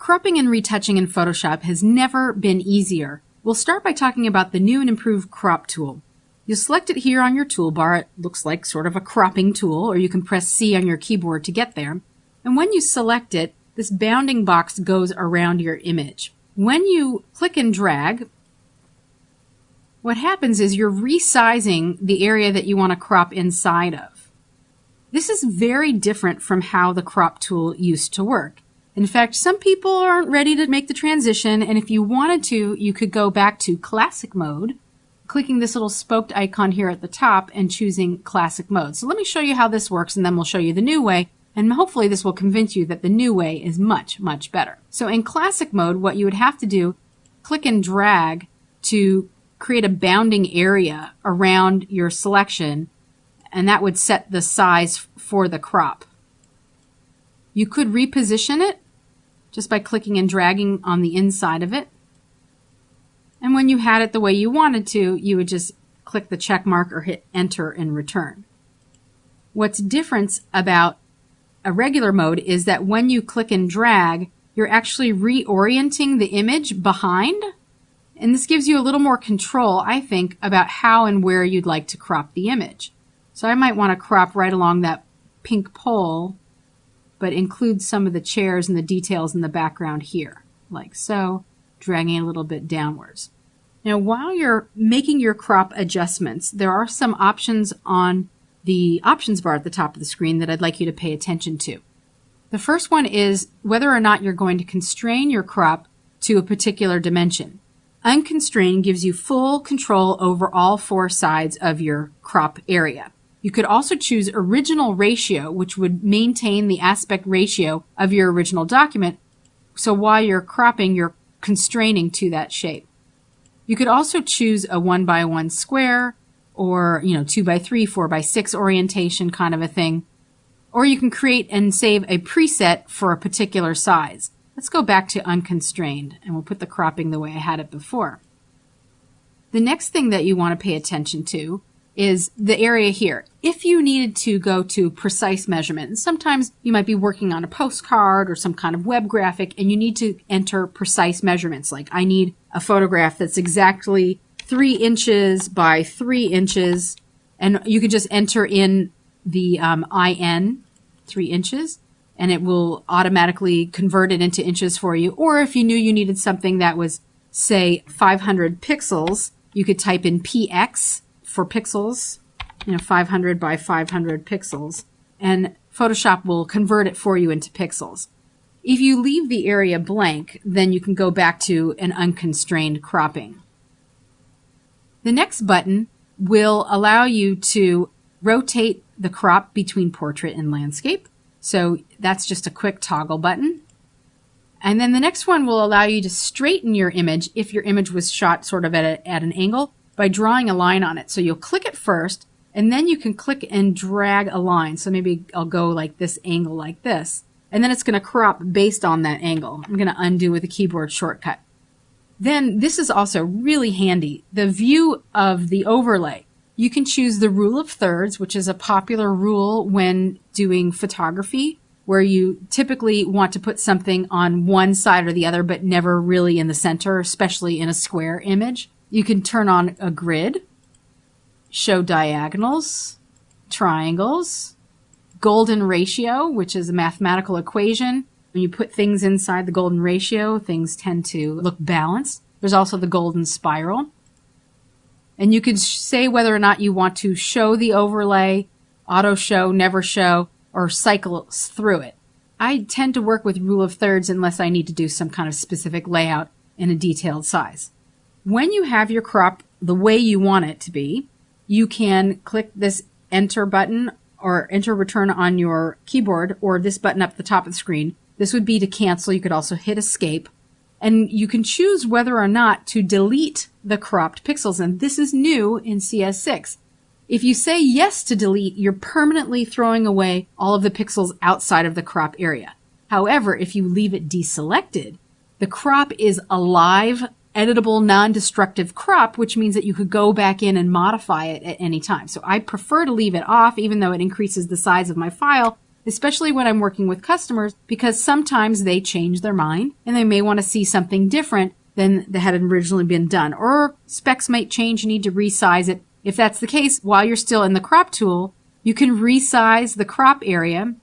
Cropping and retouching in Photoshop has never been easier. We'll start by talking about the new and improved crop tool. You'll select it here on your toolbar. It looks like sort of a cropping tool, or you can press C on your keyboard to get there. And when you select it, this bounding box goes around your image. When you click and drag, what happens is you're resizing the area that you want to crop inside of. This is very different from how the crop tool used to work. In fact, some people aren't ready to make the transition, and if you wanted to, you could go back to classic mode, clicking this little spoked icon here at the top and choosing classic mode. So let me show you how this works, and then we'll show you the new way, and hopefully this will convince you that the new way is much, much better. So in classic mode, what you would have to do, click and drag to create a bounding area around your selection, and that would set the size for the crop. You could reposition it just by clicking and dragging on the inside of it. And when you had it the way you wanted to, you would just click the check mark or hit enter and return. What's different about a regular mode is that when you click and drag, you're actually reorienting the image behind. And this gives you a little more control, I think, about how and where you'd like to crop the image. So I might want to crop right along that pink pole, but include some of the chairs and the details in the background here, like so, dragging a little bit downwards. Now, while you're making your crop adjustments, there are some options on the options bar at the top of the screen that I'd like you to pay attention to. The first one is whether or not you're going to constrain your crop to a particular dimension. Unconstrained gives you full control over all four sides of your crop area. You could also choose original ratio, which would maintain the aspect ratio of your original document. So while you're cropping, you're constraining to that shape. You could also choose a 1x1 square or, 2x3, 4x6 orientation kind of a thing. Or you can create and save a preset for a particular size. Let's go back to unconstrained, and we'll put the cropping the way I had it before. The next thing that you want to pay attention to is the area here. If you needed to go to precise measurement, and sometimes you might be working on a postcard or some kind of web graphic and you need to enter precise measurements, like I need a photograph that's exactly 3 inches by 3 inches, and you could just enter in the IN, 3 inches, and it will automatically convert it into inches for you. Or if you knew you needed something that was, say, 500 pixels, you could type in PX for pixels, 500 by 500 pixels, and Photoshop will convert it for you into pixels. If you leave the area blank, then you can go back to an unconstrained cropping. The next button will allow you to rotate the crop between portrait and landscape. So that's just a quick toggle button. And then the next one will allow you to straighten your image if your image was shot sort of at an angle by drawing a line on it. So you'll click it first, and then you can click and drag a line. So maybe I'll go like this angle like this, and then it's going to crop based on that angle. I'm going to undo with a keyboard shortcut. Then this is also really handy, the view of the overlay. You can choose the rule of thirds, which is a popular rule when doing photography, where you typically want to put something on one side or the other, but never really in the center, especially in a square image. You can turn on a grid, show diagonals, triangles, golden ratio, which is a mathematical equation. When you put things inside the golden ratio, things tend to look balanced. There's also the golden spiral. And you can say whether or not you want to show the overlay, auto show, never show, or cycle through it. I tend to work with rule of thirds unless I need to do some kind of specific layout in a detailed size. When you have your crop the way you want it to be, you can click this enter button or enter return on your keyboard, or this button up at the top of the screen. This would be to cancel. You could also hit escape. And you can choose whether or not to delete the cropped pixels. And this is new in CS6. If you say yes to delete, you're permanently throwing away all of the pixels outside of the crop area. However, if you leave it deselected, the crop is a live, editable, non-destructive crop, which means that you could go back in and modify it at any time. So I prefer to leave it off, even though it increases the size of my file. especially when I'm working with customers, because sometimes they change their mind and they may want to see something different than that had originally been done. Or specs might change, you need to resize it. If that's the case, while you're still in the crop tool, you can resize the crop area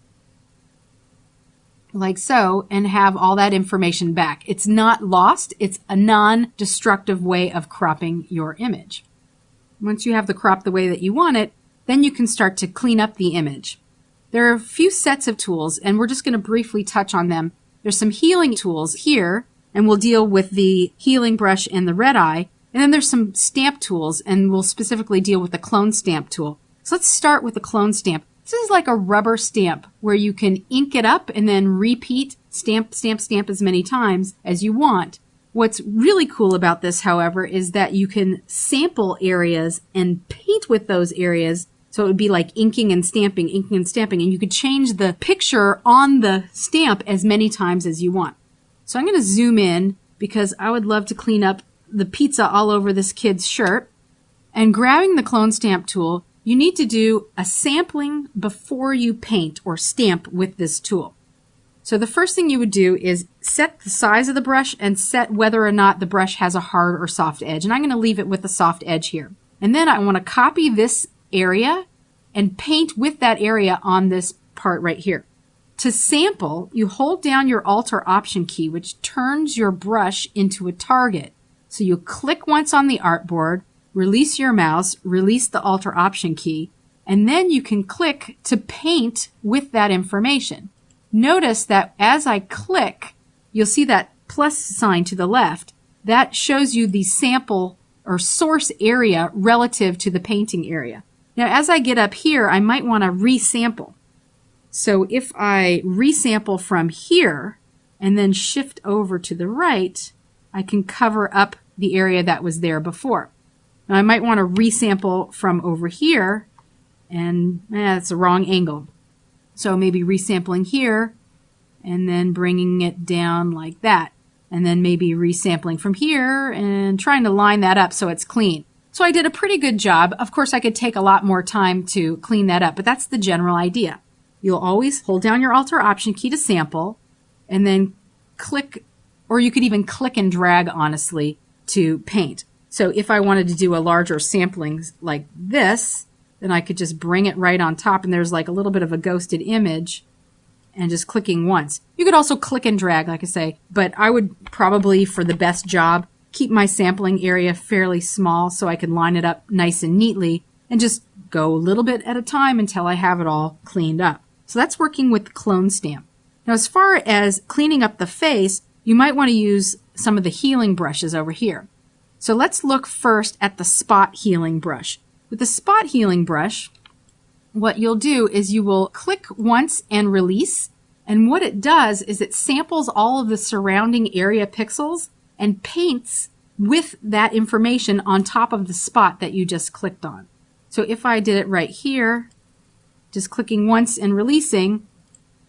like so and have all that information back. It's not lost. It's a non-destructive way of cropping your image. Once you have the crop the way that you want it, then you can start to clean up the image. There are a few sets of tools, and we're just going to briefly touch on them. There's some healing tools here, and we'll deal with the healing brush and the red eye. And then there's some stamp tools, and we'll specifically deal with the clone stamp tool. So let's start with the clone stamp. This is like a rubber stamp where you can ink it up and then repeat, stamp, stamp, stamp as many times as you want. What's really cool about this, however, is that you can sample areas and paint with those areas. So it would be like inking and stamping, and you could change the picture on the stamp as many times as you want. So I'm going to zoom in because I would love to clean up the pizza all over this kid's shirt. And grabbing the clone stamp tool, you need to do a sampling before you paint or stamp with this tool. So the first thing you would do is set the size of the brush and set whether or not the brush has a hard or soft edge. And I'm going to leave it with a soft edge here. And then I want to copy this area and paint with that area on this part right here. To sample, you hold down your Alt or Option key, which turns your brush into a target. So you click once on the artboard, release your mouse, release the Alt or Option key, and then you can click to paint with that information. Notice that as I click, you'll see that plus sign to the left. That shows you the sample or source area relative to the painting area. Now, as I get up here, I might want to resample. So if I resample from here and then shift over to the right, I can cover up the area that was there before. Now, I might want to resample from over here, and that's the wrong angle. So maybe resampling here and then bringing it down like that. And then maybe resampling from here and trying to line that up so it's clean. So I did a pretty good job. Of course, I could take a lot more time to clean that up, but that's the general idea. You'll always hold down your Alt or Option key to sample and then click, or you could even click and drag, honestly, to paint. So if I wanted to do a larger sampling like this, then I could just bring it right on top, and there's like a little bit of a ghosted image, and just clicking once. You could also click and drag, like I say, but I would probably, for the best job, keep my sampling area fairly small so I can line it up nice and neatly and just go a little bit at a time until I have it all cleaned up. So that's working with the clone stamp. Now, as far as cleaning up the face, you might want to use some of the healing brushes over here. So let's look first at the spot healing brush. With the spot healing brush, what you'll do is you will click once and release. And what it does is it samples all of the surrounding area pixels and paints with that information on top of the spot that you just clicked on. So if I did it right here, just clicking once and releasing,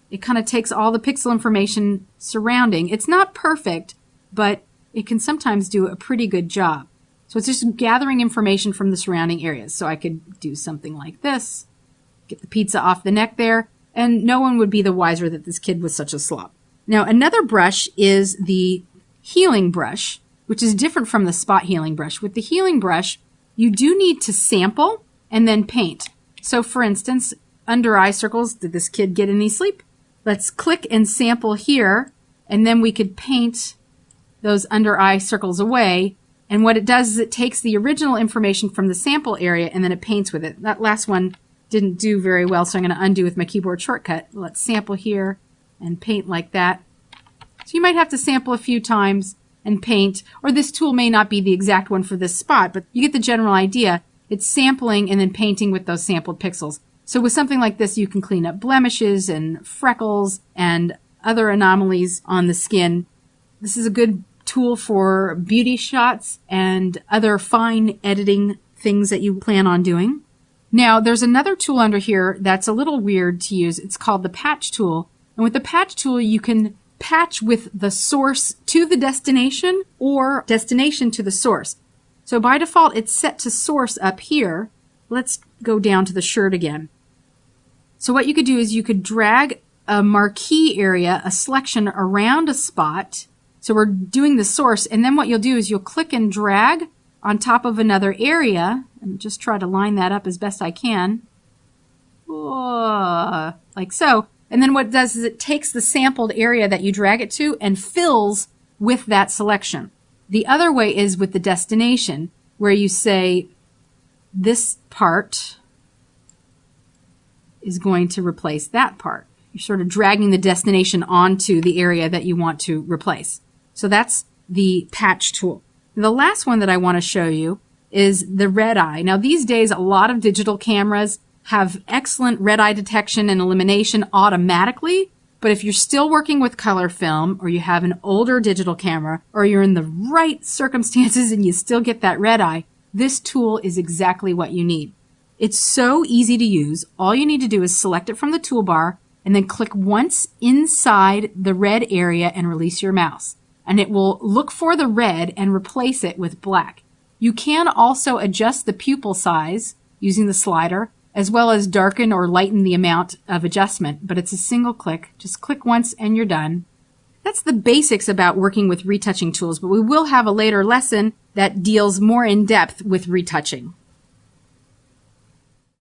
it kind of takes all the pixel information surrounding. It's not perfect, but it can sometimes do a pretty good job. So it's just gathering information from the surrounding areas. So I could do something like this, get the pizza off the neck there, and no one would be the wiser that this kid was such a slob. Now, another brush is the healing brush, which is different from the spot healing brush. With the healing brush, you do need to sample and then paint. So for instance, under eye circles, did this kid get any sleep? Let's click and sample here, and then we could paint those under eye circles away. And what it does is it takes the original information from the sample area and then it paints with it. That last one didn't do very well, so I'm going to undo with my keyboard shortcut. Let's sample here and paint like that. So you might have to sample a few times and paint, or this tool may not be the exact one for this spot, but you get the general idea. It's sampling and then painting with those sampled pixels. So with something like this, you can clean up blemishes and freckles and other anomalies on the skin. This is a good tool for beauty shots and other fine editing things that you plan on doing. Now, there's another tool under here that's a little weird to use. It's called the patch tool. And with the patch tool, you can patch with the source to the destination or destination to the source. So by default, it's set to source up here. Let's go down to the shirt again. So what you could do is you could drag a marquee area, a selection around a spot. So we're doing the source, and then what you'll do is you'll click and drag on top of another area, and just try to line that up as best I can. Like so. And then what it does is it takes the sampled area that you drag it to and fills with that selection. The other way is with the destination, where you say this part is going to replace that part. You're sort of dragging the destination onto the area that you want to replace. So that's the patch tool. The last one that I want to show you is the red eye. Now these days a lot of digital cameras have excellent red eye detection and elimination automatically, but if you're still working with color film, or you have an older digital camera, or you're in the right circumstances and you still get that red eye, this tool is exactly what you need. It's so easy to use. All you need to do is select it from the toolbar and then click once inside the red area and release your mouse. And it will look for the red and replace it with black. You can also adjust the pupil size using the slider, as well as darken or lighten the amount of adjustment, but it's a single click. Just click once and you're done. That's the basics about working with retouching tools, but we will have a later lesson that deals more in depth with retouching.